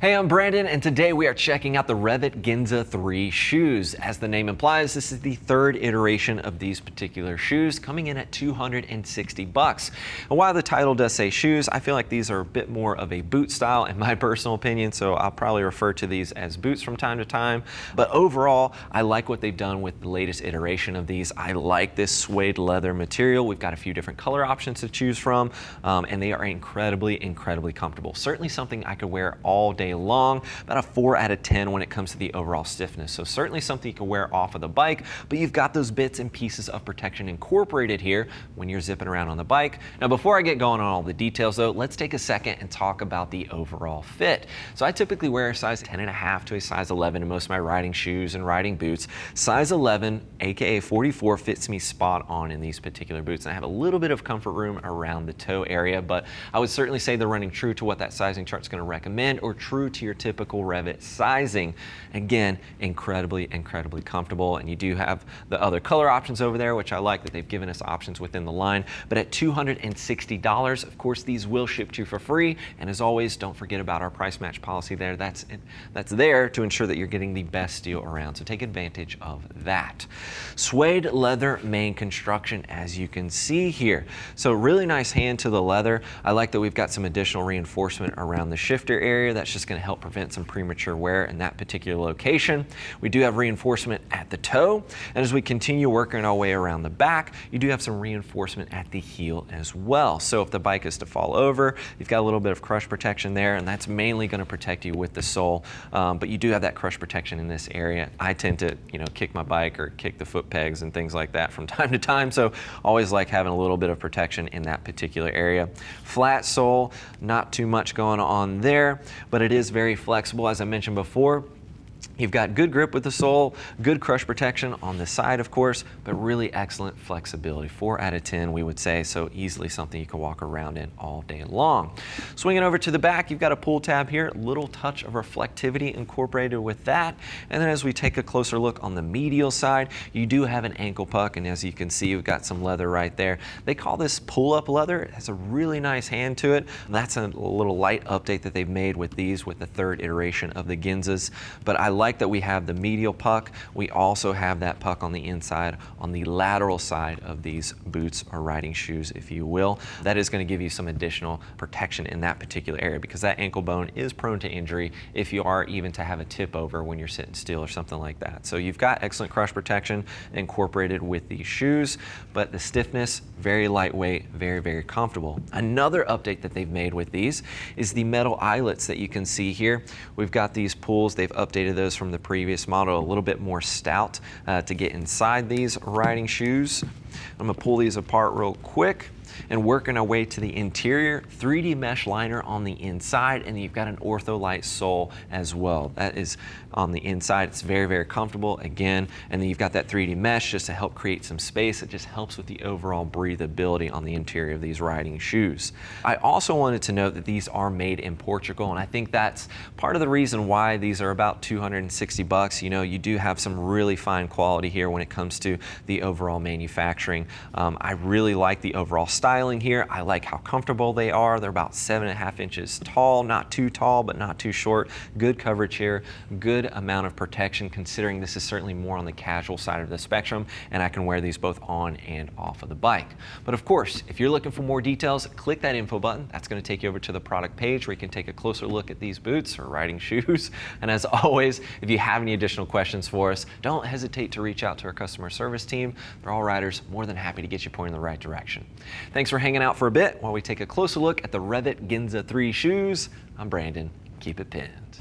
Hey, I'm Brandon, and today we are checking out the REV'IT Ginza 3 shoes. As the name implies, this is the third iteration of these particular shoes, coming in at $260. And while the title does say shoes, I feel like these are a bit more of a boot style in my personal opinion, so I'll probably refer to these as boots from time to time. But overall, I like what they've done with the latest iteration of these. I like this suede leather material. We've got a few different color options to choose from, and they are incredibly comfortable. Certainly something I could wear all day long, about a 4 out of 10 when it comes to the overall stiffness. So certainly something you can wear off of the bike, but you've got those bits and pieces of protection incorporated here when you're zipping around on the bike. Now, before I get going on all the details though, let's take a second and talk about the overall fit. So I typically wear a size 10.5 to a size 11 in most of my riding shoes and riding boots. Size 11, aka 44, fits me spot on in these particular boots. And I have a little bit of comfort room around the toe area, but I would certainly say they're running true to what that sizing chart's going to recommend, or true to your typical REV'IT sizing. Again, incredibly comfortable, and you do have the other color options over there, which I like that they've given us options within the line. But at $260, of course, these will ship to you for free. And as always, don't forget about our price match policy there. That's there to ensure that you're getting the best deal around. So take advantage of that. Suede leather main construction, as you can see here. So really nice hand to the leather. I like that we've got some additional reinforcement around the shifter area. That's just going to help prevent some premature wear in that particular location. We do have reinforcement at the toe, and as we continue working our way around the back, you do have some reinforcement at the heel as well. So if the bike is to fall over, you've got a little bit of crush protection there, and that's mainly going to protect you with the sole, but you do have that crush protection in this area. I tend to, kick my bike or kick the foot pegs and things like that from time to time, so always like having a little bit of protection in that particular area. Flat sole, not too much going on there, but it is very flexible. As I mentioned before, you've got good grip with the sole, good crush protection on the side, of course, but really excellent flexibility. 4 out of 10, we would say, so easily something you can walk around in all day long. Swinging over to the back, you've got a pull tab here, little touch of reflectivity incorporated with that. And then as we take a closer look on the medial side, you do have an ankle puck, and as you can see, you've got some leather right there. They call this pull-up leather. It has a really nice hand to it. That's a little light update that they've made with these, with the third iteration of the Ginzas. But I like that we have the medial puck. We also have that puck on the inside, on the lateral side of these boots or riding shoes, if you will. That is going to give you some additional protection in that particular area, because that ankle bone is prone to injury if you are even to have a tip over when you're sitting still or something like that. So you've got excellent crush protection incorporated with these shoes, but the stiffness, very lightweight, very comfortable. Another update that they've made with these is the metal eyelets that you can see here. We've got these pulls. They've updated those from the previous model, a little bit more stout to get inside these riding shoes. I'm going to pull these apart real quick and working our way to the interior. 3D mesh liner on the inside, and you've got an ortholite sole as well. That is on the inside. It's very comfortable again, and then you've got that 3D mesh just to help create some space. It just helps with the overall breathability on the interior of these riding shoes. I also wanted to note that these are made in Portugal, and I think that's part of the reason why these are about $260. You do have some really fine quality here when it comes to the overall manufacturing. I really like the overall styling here. I like how comfortable they are. They're about 7.5 inches tall, not too tall, but not too short. Good coverage here, good amount of protection, considering this is certainly more on the casual side of the spectrum, and I can wear these both on and off of the bike. But of course, if you're looking for more details, click that info button. That's going to take you over to the product page where you can take a closer look at these boots or riding shoes. And as always, if you have any additional questions for us, don't hesitate to reach out to our customer service team. They're all riders, more than happy to get you pointed in the right direction. Thanks for hanging out for a bit while we take a closer look at the REV'IT Ginza 3 shoes. I'm Brandon. Keep it pinned.